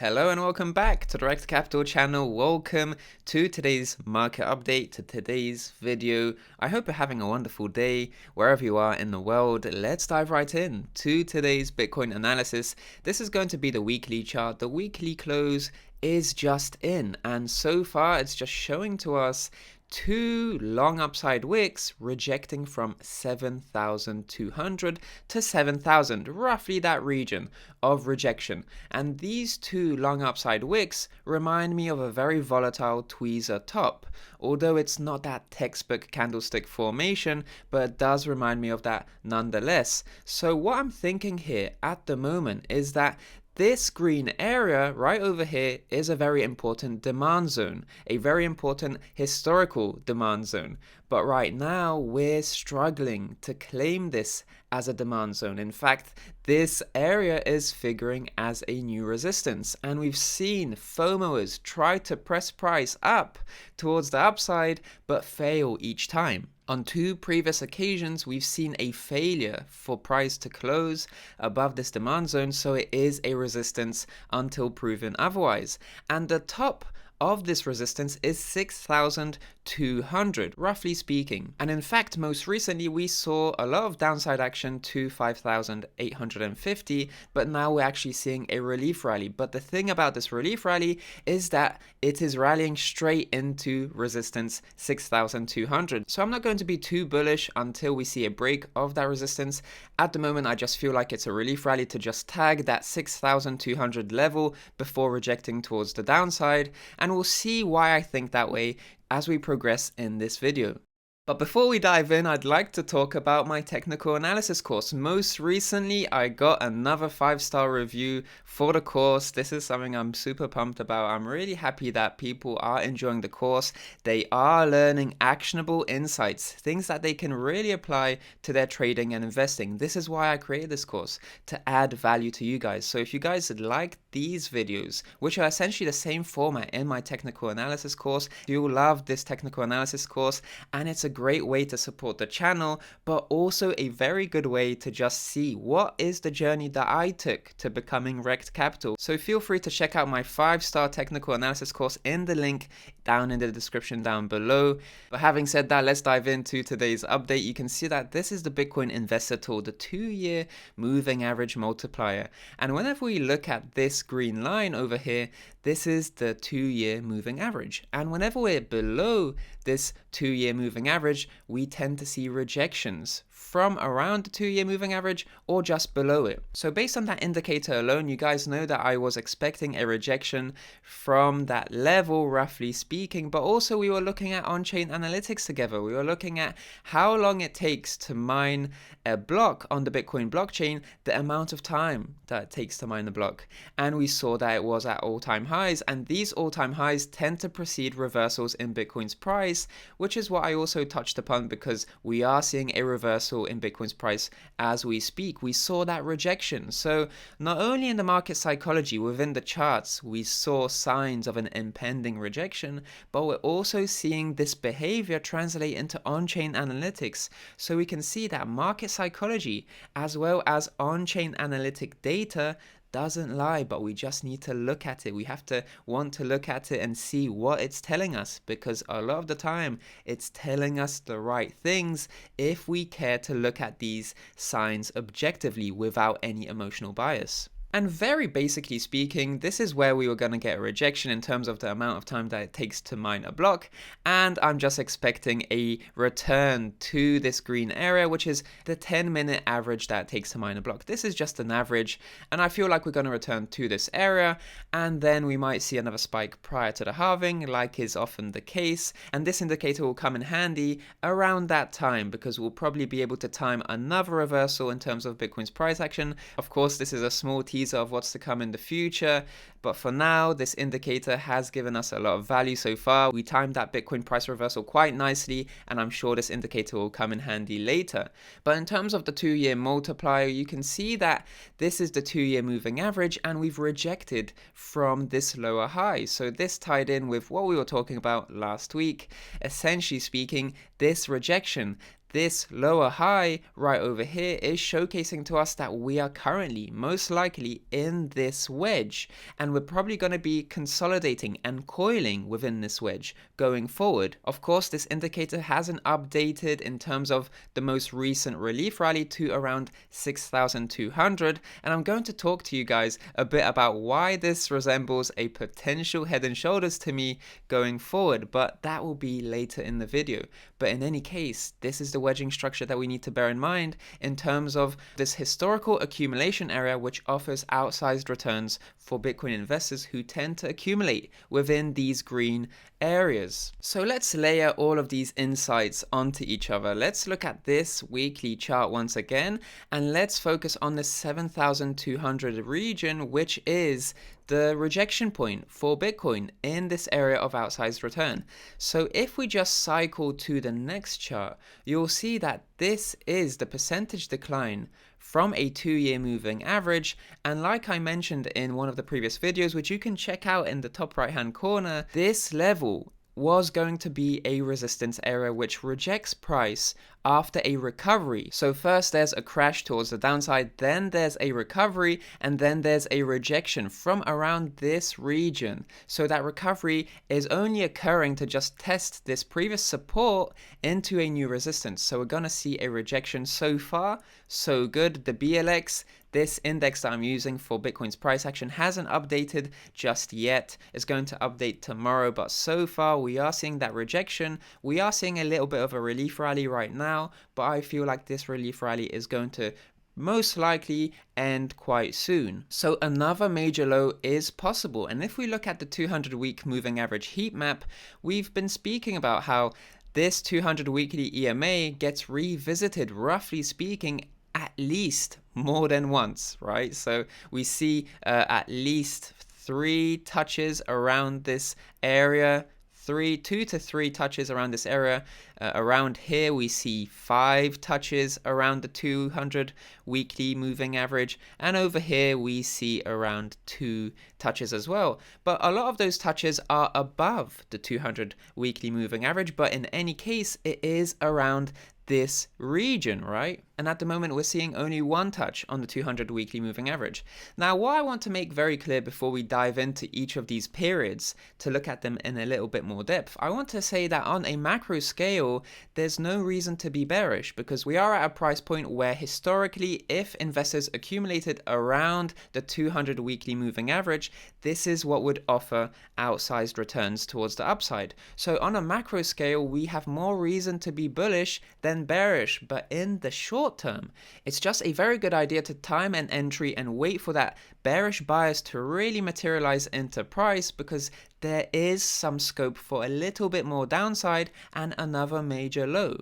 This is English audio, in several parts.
Hello and welcome back to the Rekt Capital channel. Welcome to today's market update, to today's video. I hope you're having a wonderful day wherever you are in the world. Let's dive right in to today's Bitcoin analysis. This is going to be the weekly chart. The weekly close is just in, and so far it's just showing to us two long upside wicks rejecting from 7,200 to 7,000, roughly that region of rejection. And these two long upside wicks remind me of a very volatile tweezer top, although it's not that textbook candlestick formation, but it does remind me of that nonetheless. So what I'm thinking here at the moment is that this green area right over here is a very important demand zone, a very important historical demand zone. But right now we're struggling to claim this as a demand zone. In fact, this area is figuring as a new resistance, and we've seen FOMOers try to press price up towards the upside but fail each time. On two previous occasions, we've seen a failure for price to close above this demand zone, so it is a resistance until proven otherwise. And the top of this resistance is 6,200, roughly speaking. And in fact, most recently we saw a lot of downside action to 5,850, but now we're actually seeing a relief rally. But the thing about this relief rally is that it is rallying straight into resistance 6,200. So I'm not going to be too bullish until we see a break of that resistance. At the moment, I just feel like it's a relief rally to just tag that 6,200 level before rejecting towards the downside. And we'll see why I think that way as we progress in this video. But before we dive in, I'd like to talk about my technical analysis course. Most recently, I got another 5-star review for the course. This is something I'm super pumped about. I'm really happy that people are enjoying the course. They are learning actionable insights, things that they can really apply to their trading and investing. This is why I created this course, to add value to you guys. So if you guys like these videos, which are essentially the same format in my technical analysis course, you'll love this technical analysis course, and it's a great way to support the channel, but also a very good way to just see what is the journey that I took to becoming Rekt Capital. So feel free to check out my 5-star technical analysis course in the link down in the description down below. But having said that, let's dive into today's update. You can see that this is the Bitcoin investor tool, the 2-year moving average multiplier. And whenever we look at this green line over here, this is the 2-year moving average. And whenever we're below this 2-year moving average, we tend to see rejections from around the 2-year moving average or just below it. So based on that indicator alone, you guys know that I was expecting a rejection from that level, roughly speaking, but also we were looking at on-chain analytics together. We were looking at how long it takes to mine a block on the Bitcoin blockchain, the amount of time that it takes to mine the block. And we saw that it was at all-time highs, and these all-time highs tend to precede reversals in Bitcoin's price, which is what I also touched upon because we are seeing a reversal in Bitcoin's price as we speak. We saw that rejection. So not only in the market psychology within the charts, we saw signs of an impending rejection, but we're also seeing this behavior translate into on-chain analytics. So we can see that market psychology as well as on-chain analytic data doesn't lie, but we just need to look at it. We have to want to look at it and see what it's telling us, because a lot of the time it's telling us the right things if we care to look at these signs objectively without any emotional bias. And very basically speaking, this is where we were going to get a rejection in terms of the amount of time that it takes to mine a block. And I'm just expecting a return to this green area, which is the 10-minute average that it takes to mine a block. This is just an average, and I feel like we're going to return to this area, and then we might see another spike prior to the halving, like is often the case. And this indicator will come in handy around that time, because we'll probably be able to time another reversal in terms of Bitcoin's price action. Of course, this is a small teaser of what's to come in the future, but for now this indicator has given us a lot of value so far. We timed that Bitcoin price reversal quite nicely, and I'm sure this indicator will come in handy later. But in terms of the 2-year multiplier, you can see that this is the 2-year moving average, and we've rejected from this lower high. So this tied in with what we were talking about last week. Essentially speaking, this rejection, this lower high right over here is showcasing to us that we are currently most likely in this wedge, and we're probably going to be consolidating and coiling within this wedge going forward. Of course, this indicator hasn't updated in terms of the most recent relief rally to around 6,200, and I'm going to talk to you guys a bit about why this resembles a potential head and shoulders to me going forward, but that will be later in the video. But in any case, this is the wedging structure that we need to bear in mind in terms of this historical accumulation area, which offers outsized returns for Bitcoin investors who tend to accumulate within these green areas. So let's layer all of these insights onto each other. Let's look at this weekly chart once again, and let's focus on the 7,200 region, which is the rejection point for Bitcoin in this area of outsized return. So if we just cycle to the next chart, you'll see that this is the percentage decline from a 2-year moving average, and like I mentioned in one of the previous videos, which you can check out in the top right hand corner, this level was going to be a resistance area which rejects price after a recovery. So first there's a crash towards the downside, then there's a recovery, and then there's a rejection from around this region. So that recovery is only occurring to just test this previous support into a new resistance. So we're going to see a rejection. So far, so good. The BLX, this index that I'm using for Bitcoin's price action, hasn't updated just yet. It's going to update tomorrow, but so far we are seeing that rejection. We are seeing a little bit of a relief rally right now, but I feel like this relief rally is going to most likely end quite soon. So another major low is possible. And if we look at the 200-week moving average heat map, we've been speaking about how this 200 weekly EMA gets revisited, roughly speaking, at least more than once, right? So we see at least 3 touches around this area, 2 to 3 touches around this area. Around here we see 5 touches around the 200 weekly moving average, and over here we see around 2 touches as well. But a lot of those touches are above the 200 weekly moving average, but in any case it is around this region, right? And at the moment we're seeing only 1 touch on the 200 weekly moving average. Now, what I want to make very clear before we dive into each of these periods to look at them in a little bit more depth, I want to say that on a macro scale, there's no reason to be bearish, because we are at a price point where historically, if investors accumulated around the 200 weekly moving average, this is what would offer outsized returns towards the upside. So on a macro scale, we have more reason to be bullish than bearish, but in the short term, it's just a very good idea to time an entry and wait for that bearish bias to really materialize into price, because there is some scope for a little bit more downside and another major low.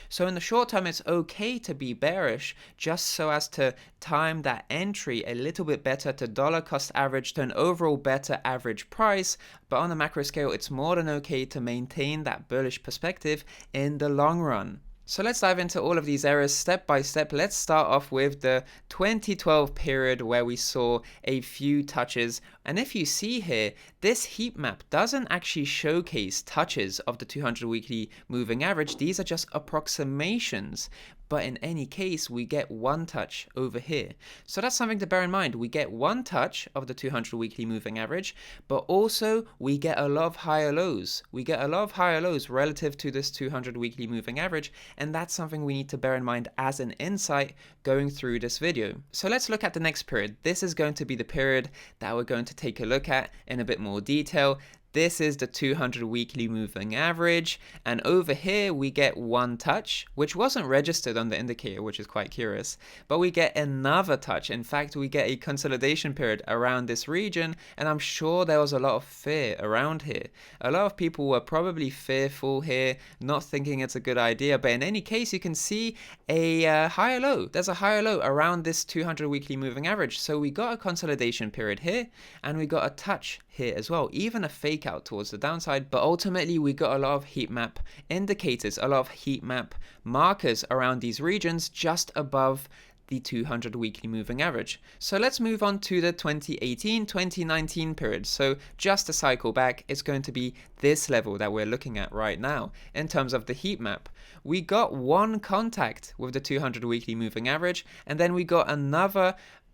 So in the short term, it's okay to be bearish, just so as to time that entry a little bit better to dollar cost average to an overall better average price. But on a macro scale, it's more than okay to maintain that bullish perspective in the long run. So let's dive into all of these areas step by step. Let's start off with the 2012 period where we saw a few touches. And if you see here, this heat map doesn't actually showcase touches of the 200 weekly moving average. These are just approximations. But in any case, we get 1 touch over here. So that's something to bear in mind. We get 1 touch of the 200 weekly moving average, but also we get a lot of higher lows. We get a lot of higher lows relative to this 200 weekly moving average, and that's something we need to bear in mind as an insight going through this video. So let's look at the next period. This is going to be the period that we're going to take a look at in a bit more detail. This is the 200 weekly moving average, and over here we get 1 touch, which wasn't registered on the indicator, which is quite curious, but we get another touch. In fact, we get a consolidation period around this region, and I'm sure there was a lot of fear around here. A lot of people were probably fearful here, not thinking it's a good idea, but in any case, you can see a higher low. There's a higher low around this 200 weekly moving average. So we got a consolidation period here, and we got a touch here as well, even a fake out towards the downside. But ultimately we got a lot of heat map indicators, a lot of heat map markers around these regions just above the 200 weekly moving average. So let's move on to the 2018-2019 period. So just to cycle back, it's going to be this level that we're looking at right now in terms of the heat map. We got one contact with the 200 weekly moving average, and then we got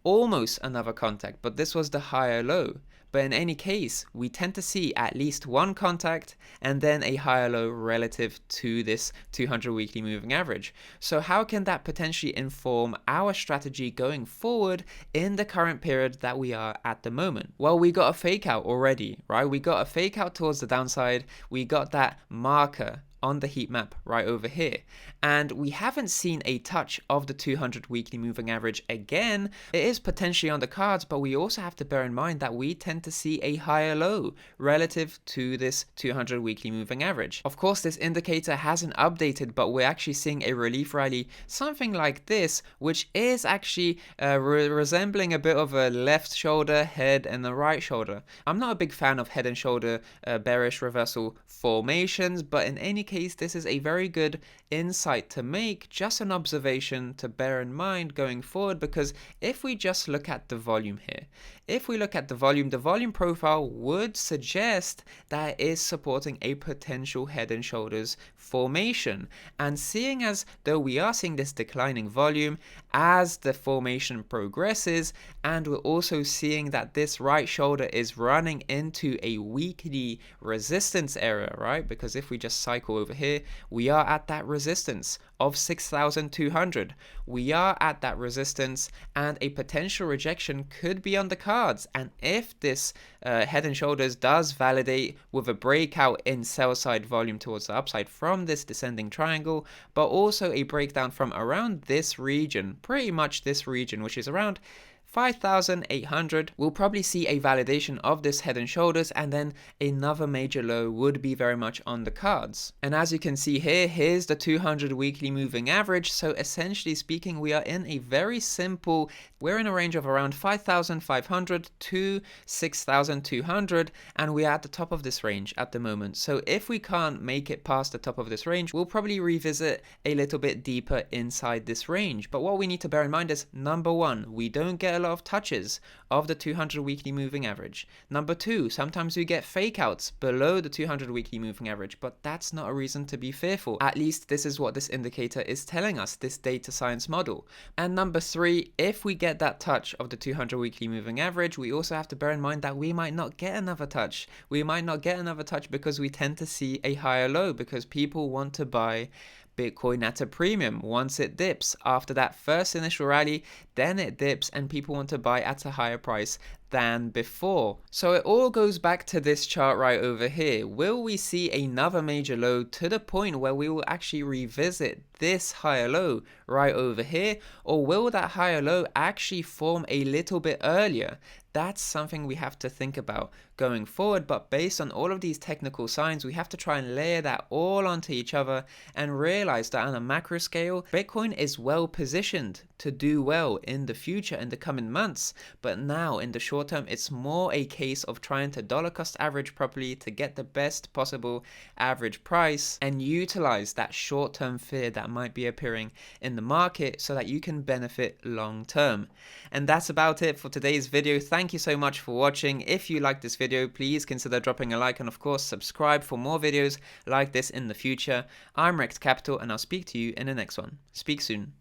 almost another contact, but this was the higher low. But in any case, we tend to see at least one contact and then a higher low relative to this 200 weekly moving average. So how can that potentially inform our strategy going forward in the current period that we are at the moment? Well, we got a fake out already, right? We got a fake out towards the downside. We got that marker on the heat map right over here, and we haven't seen a touch of the 200 weekly moving average again. It is potentially on the cards, but we also have to bear in mind that we tend to see a higher low relative to this 200 weekly moving average. Of course, this indicator hasn't updated, but we're actually seeing a relief rally, something like this, which is actually resembling a bit of a left shoulder, head, and the right shoulder. I'm not a big fan of head and shoulder bearish reversal formations, but in any case, this is a very good insight to make, just an observation to bear in mind going forward, because if we just look at the volume here, if we look at the volume profile would suggest that it is supporting a potential head and shoulders formation. And seeing as though we are seeing this declining volume as the formation progresses, and we're also seeing that this right shoulder is running into a weekly resistance area, right? Because if we just cycle over here, we are at that resistance of 6,200. We are at that resistance, and a potential rejection could be on the cards. And if this head and shoulders does validate with a breakout in sell side volume towards the upside from this descending triangle, but also a breakdown from around this region, pretty much this region, which is around 5,800, we'll probably see a validation of this head and shoulders, and then another major low would be very much on the cards. And as you can see here, here's the 200 weekly moving average. So essentially speaking, we are in a very simple, we're in a range of around 5,500 to 6,200, and we are at the top of this range at the moment. So if we can't make it past the top of this range, we'll probably revisit a little bit deeper inside this range. But what we need to bear in mind is, number one, we don't get a lot of touches of the 200 weekly moving average. Number two, sometimes we get fake outs below the 200 weekly moving average, but that's not a reason to be fearful. At least this is what this indicator is telling us, this data science model. And number three, if we get that touch of the 200 weekly moving average, we also have to bear in mind that we might not get another touch. We might not get another touch because we tend to see a higher low, because people want to buy Bitcoin at a premium once it dips. After that first initial rally, then it dips and people want to buy at a higher price than before. So it all goes back to this chart right over here. Will we see another major low to the point where we will actually revisit this higher low right over here, or will that higher low actually form a little bit earlier? That's something we have to think about going forward. But based on all of these technical signs, we have to try and layer that all onto each other and realize that on a macro scale, Bitcoin is well positioned to do well in the future, in the coming months. But now in the short term, it's more a case of trying to dollar cost average properly to get the best possible average price and utilize that short term fear that might be appearing in the market so that you can benefit long term. And that's about it for today's video. Thank you so much for watching. If you like this video, please consider dropping a like and of course subscribe for more videos like this in the future. I'm Rekt Capital, and I'll speak to you in the next one. Speak soon.